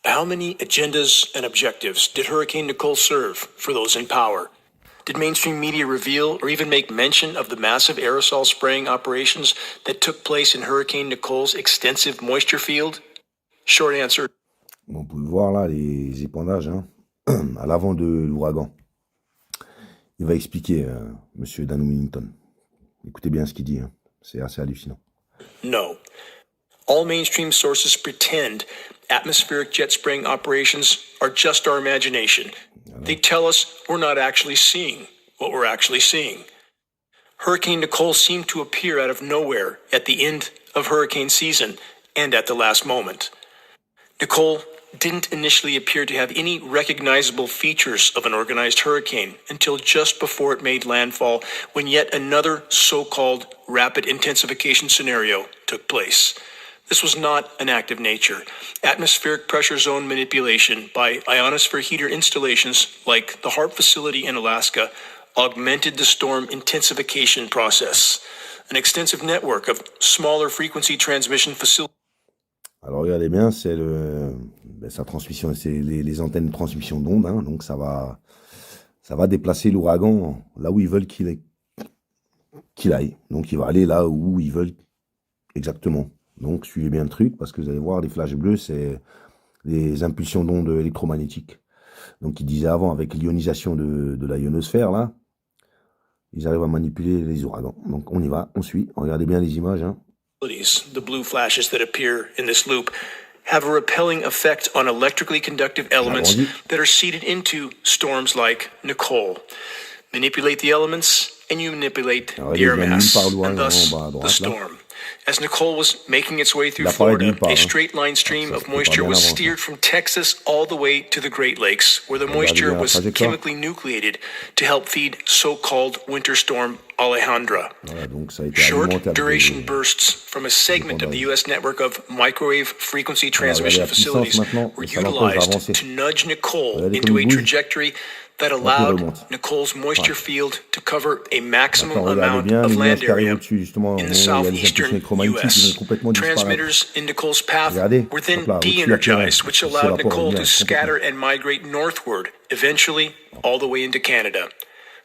How many agendas and objectives did Hurricane Nicole serve for those in power? Did mainstream media reveal or even make mention of the massive aerosol spraying operations that took place in Hurricane Nicole's extensive moisture field? Short answer. Bon, vous pouvez le voir là, les épandages, hein, à l'avant de l'ouragan. Il va expliquer, monsieur Dane Wigington. Écoutez bien ce qu'il dit, hein. C'est assez hallucinant. No. All mainstream sources pretend atmospheric jet spraying operations are just our imagination. They tell us we're not actually seeing what we're actually seeing. Hurricane Nicole seemed to appear out of nowhere at the end of hurricane season and at the last moment. Nicole didn't initially appear to have any recognizable features of an organized hurricane until just before it made landfall, when yet another so-called rapid intensification scenario took place. This was not an act of nature. Atmospheric pressure zone manipulation by ionosphere heater installations like the HARP facility in Alaska augmented the storm intensification process, an extensive network of smaller frequency transmission facilities. Alors regardez bien, c'est sa transmission, c'est les antennes de transmission d'ondes, hein, donc ça va déplacer l'ouragan là où ils veulent qu'il aille. Donc il va aller là où ils veulent exactement. Donc suivez bien le truc, parce que vous allez voir, les flashs bleus, c'est les impulsions d'ondes électromagnétiques. Donc il disait avant, avec l'ionisation de la ionosphère, là, ils arrivent à manipuler les ouragans. Donc on y va, on suit, regardez bien les images, hein. The blue flashes that appear in this loop have a repelling effect on electrically conductive elements that are seeded into storms like Nicole. Manipulate the elements and you manipulate the air mass, and thus the storm. As Nicole was making its way through Florida, a straight-line stream of moisture was steered from Texas all the way to the Great Lakes, where the moisture was chemically nucleated to help feed so-called winter storm Alejandra. Short-duration bursts from a segment of the U.S. network of microwave frequency transmission facilities were utilized to nudge Nicole into a trajectory that allowed Nicole's moisture field to cover a maximum amount of land area in the southeastern U.S. Transmitters in Nicole's path were then de-energized, which allowed Nicole to scatter and migrate northward, eventually all the way into Canada.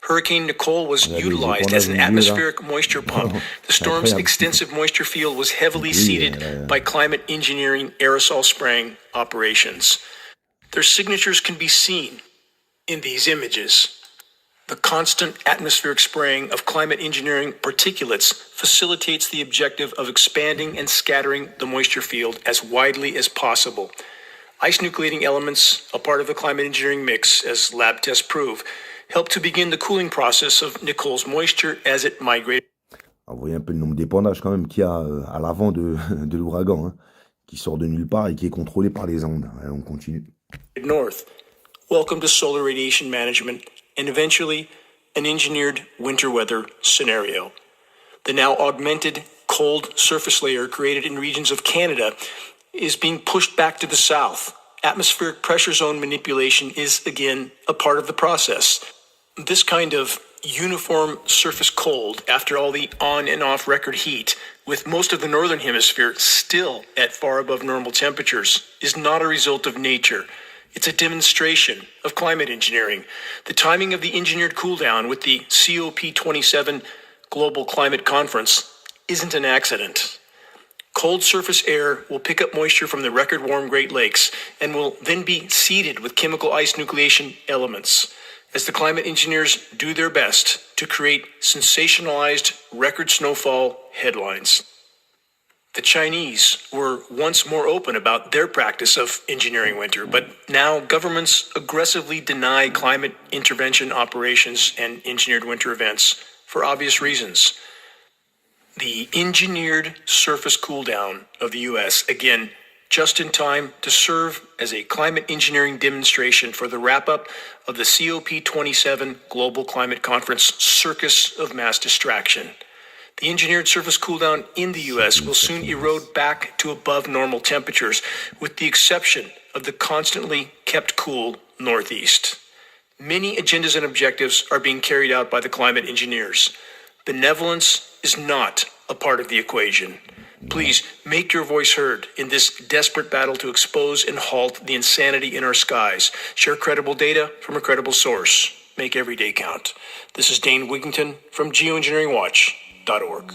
Hurricane Nicole was utilized as an atmospheric moisture pump. The storm's extensive moisture field was heavily seeded by climate engineering aerosol spraying operations. Their signatures can be seen in these images. The constant atmospheric spraying of climate engineering particulates facilitates the objective of expanding and scattering the moisture field as widely as possible. Ice nucleating elements, a part of the climate engineering mix, as lab tests prove, help to begin the cooling process of Nicole's moisture as it migrated. Vous voyez un peu le nombre d'épandages quand même qu'il y a à l'avant de l'ouragan, hein, qui sort de nulle part et qui est contrôlé par les ondes. Allez, on continue. North. Welcome to solar radiation management and eventually an engineered winter weather scenario. The now augmented cold surface layer created in regions of Canada is being pushed back to the south. Atmospheric pressure zone manipulation is again a part of the process. This kind of uniform surface cold after all the on and off record heat, with most of the northern hemisphere still at far above normal temperatures, is not a result of nature. It's a demonstration of climate engineering. The timing of the engineered cool down with the COP27 Global Climate Conference isn't an accident. Cold surface air will pick up moisture from the record warm Great Lakes and will then be seeded with chemical ice nucleation elements as the climate engineers do their best to create sensationalized record snowfall headlines. The Chinese were once more open about their practice of engineering winter, but now governments aggressively deny climate intervention operations and engineered winter events for obvious reasons. The engineered surface cool down of the U.S., again, just in time to serve as a climate engineering demonstration for the wrap-up of the COP27 Global Climate Conference circus of mass distraction. The engineered surface cooldown in the U.S. will soon erode back to above normal temperatures, with the exception of the constantly kept cool Northeast. Many agendas and objectives are being carried out by the climate engineers. Benevolence is not a part of the equation. Please make your voice heard in this desperate battle to expose and halt the insanity in our skies. Share credible data from a credible source. Make every day count. This is Dane Wigington from geoengineeringwatch.org.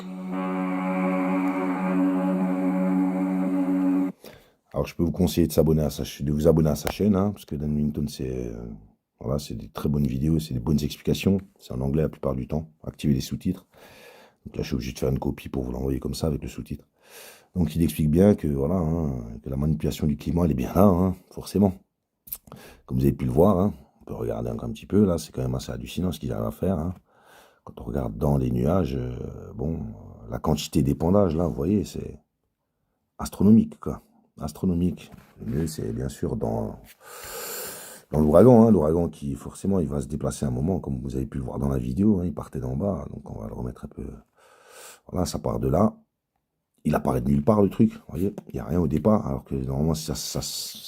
Alors, je peux vous conseiller de vous abonner à sa chaîne, hein, parce que Dane Wigington, voilà, c'est des très bonnes vidéos, c'est des bonnes explications. C'est en anglais la plupart du temps. Activez les sous-titres. Donc là, je suis obligé de faire une copie pour vous l'envoyer comme ça avec le sous-titre. Donc, il explique bien que, voilà, hein, que la manipulation du climat, elle est bien là, hein, forcément. Comme vous avez pu le voir, hein, on peut regarder encore un petit peu, là, c'est quand même assez hallucinant ce qu'ils arrivent à faire. Hein. Quand on regarde dans les nuages, bon, la quantité d'épandage, là, vous voyez, c'est astronomique, quoi. Astronomique. Le mieux, c'est bien sûr dans l'ouragan, hein, l'ouragan qui, forcément, il va se déplacer à un moment, comme vous avez pu le voir dans la vidéo, hein, il partait d'en bas, donc on va le remettre un peu. Voilà, ça part de là. Il apparaît de nulle part, le truc, vous voyez, il n'y a rien au départ, alors que normalement, ça se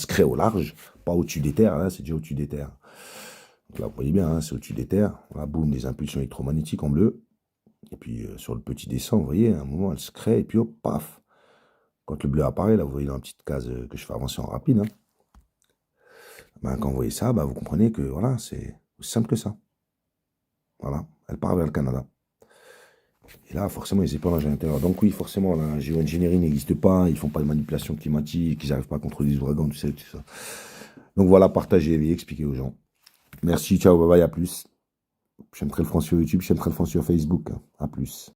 crée au large, pas au-dessus des terres, là, c'est déjà au-dessus des terres. Donc là, vous voyez bien, hein, c'est au-dessus des terres, voilà, boum, les impulsions électromagnétiques en bleu, et puis sur le petit dessin, vous voyez, à un moment, elle se crée, et puis hop, paf, quand le bleu apparaît, là, vous voyez dans la petite case que je fais avancer en rapide, hein, ben, quand vous voyez ça, ben, vous comprenez que, voilà, c'est aussi simple que ça. Voilà, elle part vers le Canada. Et là, forcément, ils épandent à l'intérieur. Donc oui, forcément, la géo-ingénierie n'existe pas, ils font pas de manipulation climatique, ils n'arrivent pas à contrôler les ouragans, tout ça, tout ça. Donc voilà, partagez et expliquez aux gens. Merci, ciao, bye bye, à plus. J'aimerais le France sur YouTube, j'aimerais le France sur Facebook. À plus.